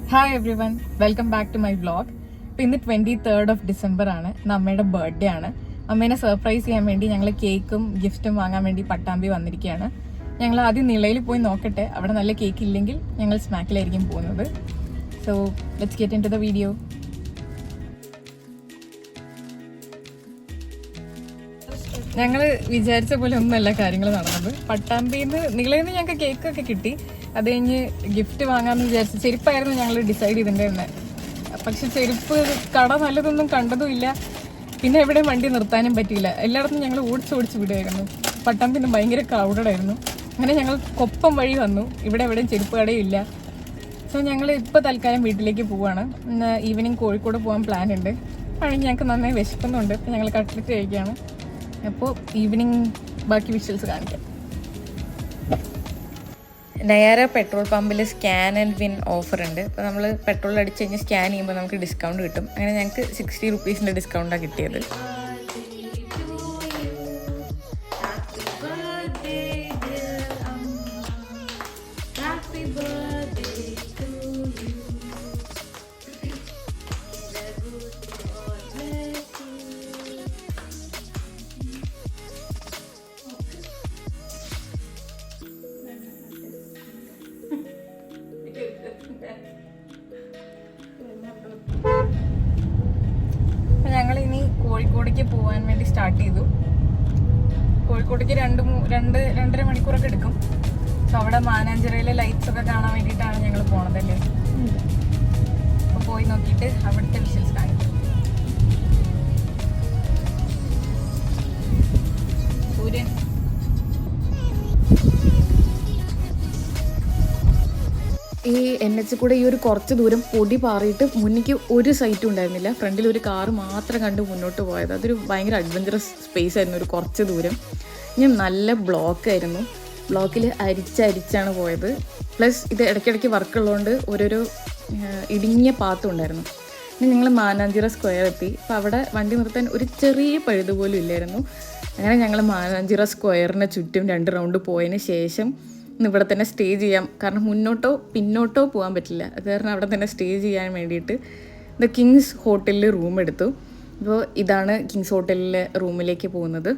Hi everyone, welcome back to my vlog. ഇപ്പം ഇന്ന് 23rd of December ആണ്. ഇന്ന് അമ്മയുടെ ബർത്ത്ഡേ ആണ്. അമ്മേനെ സർപ്രൈസ് ചെയ്യാൻ വേണ്ടി ഞങ്ങൾ കേക്കും ഗിഫ്റ്റും വാങ്ങാൻ വേണ്ടി പട്ടാമ്പി വന്നിരിക്കുകയാണ്. ഞങ്ങൾ ആദ്യം നിളയിൽ പോയി നോക്കട്ടെ. അവിടെ നല്ല കേക്ക് ഇല്ലെങ്കിൽ ഞങ്ങൾ സ്മാക്കിലായിരിക്കും പോകുന്നത്. So let's get into the video. ഞങ്ങൾ വിചാരിച്ച പോലെ ഒന്നുമല്ല കാര്യങ്ങൾ നടന്നത്. പട്ടാമ്പിന്ന് നിളയിൽ നിന്ന് ഞങ്ങൾക്ക് കേക്കൊക്കെ കിട്ടി. അത് കഴിഞ്ഞ് ഗിഫ്റ്റ് വാങ്ങാമെന്ന് വിചാരിച്ചു. ചെരുപ്പായിരുന്നു ഞങ്ങൾ ഡിസൈഡ് ചെയ്തിട്ടുണ്ടായിരുന്നത്. പക്ഷെ ചെരുപ്പ് കട നല്ലതൊന്നും കണ്ടതുമില്ല. പിന്നെ എവിടെയും വണ്ടി നിർത്താനും പറ്റിയില്ല. എല്ലായിടത്തും ഞങ്ങൾ ഓടിച്ച് വിടുമായിരുന്നു. പട്ടാമ്പിന്ന് ഭയങ്കര ക്രൗഡഡ് ആയിരുന്നു. അങ്ങനെ ഞങ്ങൾ കൊപ്പം വഴി വന്നു. ഇവിടെ എവിടെയും ചെരുപ്പ് കടയും ഇല്ല. സോ ഞങ്ങൾ ഇപ്പോൾ തൽക്കാലം വീട്ടിലേക്ക് പോവുകയാണ്. ഇന്ന് ഈവനിങ് കോഴിക്കോട് പോകാൻ പ്ലാൻ ഉണ്ട്. ആണെങ്കിൽ ഞങ്ങൾക്ക് നന്നായി വിശക്കുന്നുണ്ട്. അപ്പോൾ ഞങ്ങൾ കട്ട്ലറ്റ് കഴിക്കുകയാണ്. അപ്പോൾ ഈവനിങ് ബാക്കി വിഷ്വൽസ് കാണിക്കാം. നയാര പെട്രോൾ പമ്പിൽ സ്കാൻ ആൻഡ് വിൻ ഓഫർ ഉണ്ട്. അപ്പോൾ നമ്മൾ പെട്രോൾ അടിച്ച് കഴിഞ്ഞ് സ്കാൻ ചെയ്യുമ്പോൾ നമുക്ക് ഡിസ്കൗണ്ട് കിട്ടും. അങ്ങനെ ഞങ്ങൾക്ക് 60 rupees ഡിസ്കൗണ്ടാണ് കിട്ടിയത്. ഞങ്ങളിനി കോഴിക്കോടേക്ക് പോകാൻ വേണ്ടി സ്റ്റാർട്ട് ചെയ്തു. കോഴിക്കോടേക്ക് 2-2.5 മണിക്കൂറൊക്കെ എടുക്കും. സോ അവിടെ മാനാഞ്ചിറയിലെ ലൈറ്റ്സ് ഒക്കെ കാണാൻ വേണ്ടിയിട്ടാണ് ഞങ്ങൾ പോണതല്ലേ. അപ്പോൾ പോയി നോക്കിയിട്ട് അവിടുത്തെ വിഷ്വൽസ് കാണിക്കും. സൂര്യൻ ഈ NH കൂടെ ഈ ഒരു കുറച്ച് ദൂരം പൊടി പാറിയിട്ട് മുന്നിക്ക് ഒരു സൈറ്റും ഉണ്ടായിരുന്നില്ല. ഫ്രണ്ടിൽ ഒരു കാറ് മാത്രം കണ്ട് മുന്നോട്ട് പോയത്. അതൊരു ഭയങ്കര അഡ്വഞ്ചറസ് സ്പേസ് ആയിരുന്നു. ഒരു കുറച്ച് ദൂരം ഇനി നല്ല ബ്ലോക്കായിരുന്നു. ബ്ലോക്കിൽ അരിച്ചാണ് പോയത്. പ്ലസ് ഇത് ഇടയ്ക്കിടയ്ക്ക് വർക്കുള്ളതുകൊണ്ട് ഓരോരോ ഇടുങ്ങിയ പാത്തും ഉണ്ടായിരുന്നു. ഇനി ഞങ്ങൾ മാനാഞ്ചിറ സ്ക്വയർ എത്തി. അപ്പോൾ അവിടെ വണ്ടി നിർത്താൻ ഒരു ചെറിയ പഴുത് പോലും ഇല്ലായിരുന്നു. അങ്ങനെ ഞങ്ങൾ മാനാഞ്ചിറ സ്ക്വയറിന് ചുറ്റും 2 റൗണ്ട് പോയതിന് ശേഷം ഇവിടെ തന്നെ സ്റ്റേ ചെയ്യാം. കാരണം മുന്നോട്ടോ പിന്നോട്ടോ പോകാൻ പറ്റില്ല. അത് കാരണം അവിടെ തന്നെ സ്റ്റേ ചെയ്യാൻ വേണ്ടിയിട്ട് ദ കിങ്സ് ഹോട്ടലിൽ റൂം എടുത്തു. അപ്പോൾ ഇതാണ് കിങ്സ് ഹോട്ടലിലെ റൂമിലേക്ക് പോകുന്നത്.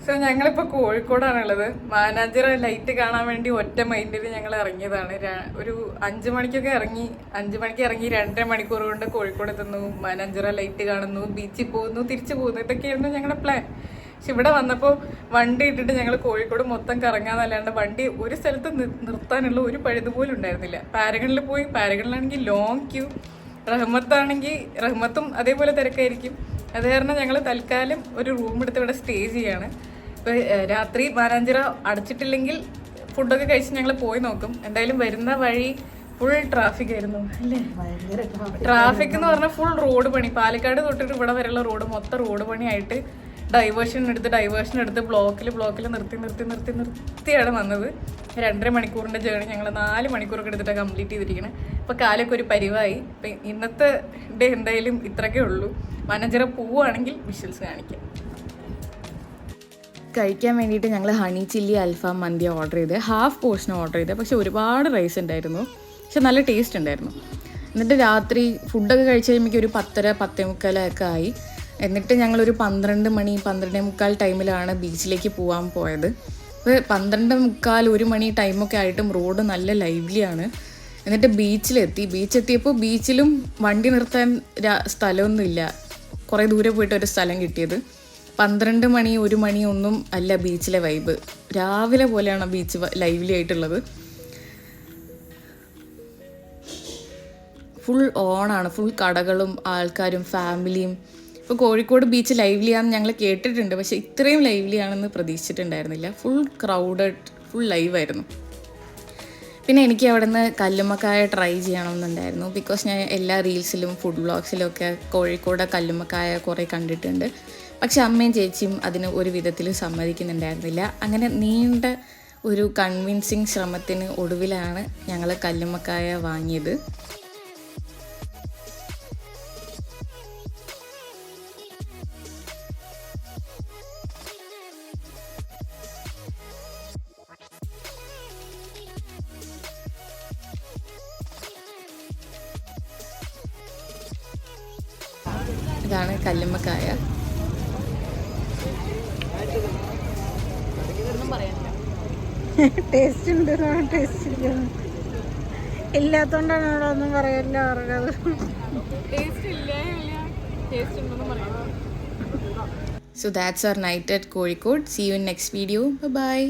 സോ ഞങ്ങളിപ്പോൾ കോഴിക്കോടാണുള്ളത്. മാനാഞ്ചിറ ലൈറ്റ് കാണാൻ വേണ്ടി ഒറ്റ മൈൻഡിൽ ഞങ്ങൾ ഇറങ്ങിയതാണ്. ഒരു 5 മണിക്കൊക്കെ ഇറങ്ങി. 5 മണിക്ക് ഇറങ്ങി 2.5 മണിക്കൂർ കൊണ്ട് കോഴിക്കോട് എത്തുന്നു. മാനാഞ്ചിറ ലൈറ്റ് കാണുന്നു, ബീച്ചിൽ പോകുന്നു, തിരിച്ചു പോകുന്നു. ഇതൊക്കെയായിരുന്നു ഞങ്ങളുടെ പ്ലാൻ. പക്ഷെ ഇവിടെ വന്നപ്പോൾ വണ്ടി ഇട്ടിട്ട് ഞങ്ങൾ കോഴിക്കോട് മൊത്തം കറങ്ങാന്നല്ലാണ്ട് വണ്ടി ഒരു സ്ഥലത്ത് നിർത്താനുള്ള ഒരു പഴുത് പോലും ഉണ്ടായിരുന്നില്ല. പാരഗണിൽ പോയി. പാരഗണിലാണെങ്കിൽ ലോങ് ക്യൂ. റഹ്മത്തും അതേപോലെ തിരക്കായിരിക്കും. അത് കാരണം ഞങ്ങൾ തൽക്കാലം ഒരു റൂം എടുത്ത് ഇവിടെ സ്റ്റേ ചെയ്യാണ്. ഇപ്പോൾ രാത്രി മാനാഞ്ചിറ അടച്ചിട്ടില്ലെങ്കിൽ ഫുഡൊക്കെ കഴിച്ച് ഞങ്ങൾ പോയി നോക്കും. എന്തായാലും വരുന്ന വഴി ഫുൾ ട്രാഫിക് ആയിരുന്നു അല്ലേ? ട്രാഫിക് എന്ന് പറഞ്ഞാൽ ഫുൾ റോഡ് പണി. പാലക്കാട് തൊട്ടിട്ട് ഇവിടെ വരെയുള്ള റോഡ് മൊത്തം റോഡ് പണിയായിട്ട് ഡൈവേർഷൻ എടുത്ത് ബ്ലോക്കിൽ നിർത്തിയാണ് വന്നത്. 2.5 മണിക്കൂറിൻ്റെ ജേണി ഞങ്ങൾ 4 മണിക്കൂറൊക്കെ എടുത്തിട്ടാണ് കംപ്ലീറ്റ് ചെയ്തിരിക്കുന്നത്. അപ്പോൾ കാലൊക്കെ ഒരു പരിവായി. ഇപ്പം ഇന്നത്തെ ഡേ എന്തായാലും ഇത്രയൊക്കെ ഉള്ളൂ. മാനാഞ്ചിറ പോവുകയാണെങ്കിൽ വിഷ്വൽസ് കാണിക്കാം. കഴിക്കാൻ വേണ്ടിയിട്ട് ഞങ്ങൾ ഹണി ചില്ലി അൽഫാം മന്തി ഓർഡർ ചെയ്ത് ഹാഫ് പോർഷൻ ഓർഡർ ചെയ്ത്. പക്ഷെ ഒരുപാട് റൈസ് ഉണ്ടായിരുന്നു. പക്ഷെ നല്ല ടേസ്റ്റ് ഉണ്ടായിരുന്നു. എന്നിട്ട് രാത്രി ഫുഡൊക്കെ കഴിച്ച് കഴിയുമ്പോൾ ഒരു 10:30-10:45 ആയി. എന്നിട്ട് ഞങ്ങളൊരു 12:30-12:45 ടൈമിലാണ് ബീച്ചിലേക്ക് പോകാൻ പോയത്. അപ്പോൾ 12:45-1 മണി ടൈമൊക്കെ ആയിട്ടും റോഡ് നല്ല ലൈവ്ലിയാണ്. എന്നിട്ട് ബീച്ചെത്തിയപ്പോൾ ബീച്ചിലും വണ്ടി നിർത്താൻ സ്ഥലമൊന്നുമില്ല. കുറേ ദൂരെ പോയിട്ട് ഒരു സ്ഥലം കിട്ടിയത്. 12 മണി 1 മണി ഒന്നും അല്ല ബീച്ചിലെ വൈബ്. രാവിലെ പോലെയാണ് ബീച്ച് ലൈവ്ലി ആയിട്ടുള്ളത്. ഫുൾ ഓണാണ്. ഫുൾ കടകളും ആൾക്കാരും ഫാമിലിയും. ഇപ്പോൾ കോഴിക്കോട് ബീച്ച് ലൈവ്ലി ആണെന്ന് ഞങ്ങൾ കേട്ടിട്ടുണ്ട്. പക്ഷേ ഇത്രയും ലൈവ്ലി ആണെന്ന് പ്രതീക്ഷിച്ചിട്ടുണ്ടായിരുന്നില്ല. ഫുൾ ക്രൗഡഡ്, ഫുൾ ലൈവായിരുന്നു. പിന്നെ എനിക്ക് അവിടെ നിന്ന് കല്ലുമ്മക്കായ ട്രൈ ചെയ്യണമെന്നുണ്ടായിരുന്നു. ബിക്കോസ് ഞാൻ എല്ലാ റീൽസിലും ഫുഡ് വ്ളോഗ്സിലും ഒക്കെ കോഴിക്കോട് കല്ലുമ്മക്കായ കുറേ കണ്ടിട്ടുണ്ട്. പക്ഷെ അമ്മയും ചേച്ചിയും അതിന് ഒരു വിധത്തിലും സമ്മതിക്കുന്നുണ്ടായിരുന്നില്ല. അങ്ങനെ നീണ്ട ഒരു കൺവിൻസിങ് ശ്രമത്തിന് ഒടുവിലാണ് ഞങ്ങൾ കല്ലുമ്മക്കായ വാങ്ങിയത്. ഇതാണ് കല്ലുമ്മക്കായ. ടേസ്റ്റ് ഉണ്ട്, ടേസ്റ്റ് ഇല്ല, ഇല്ലാത്തോണ്ടാണ് അവിടെ ഒന്നും പറയല്ല പറഞ്ഞത്. So that's our night at Kozhikode. See you in next video. Bye bye.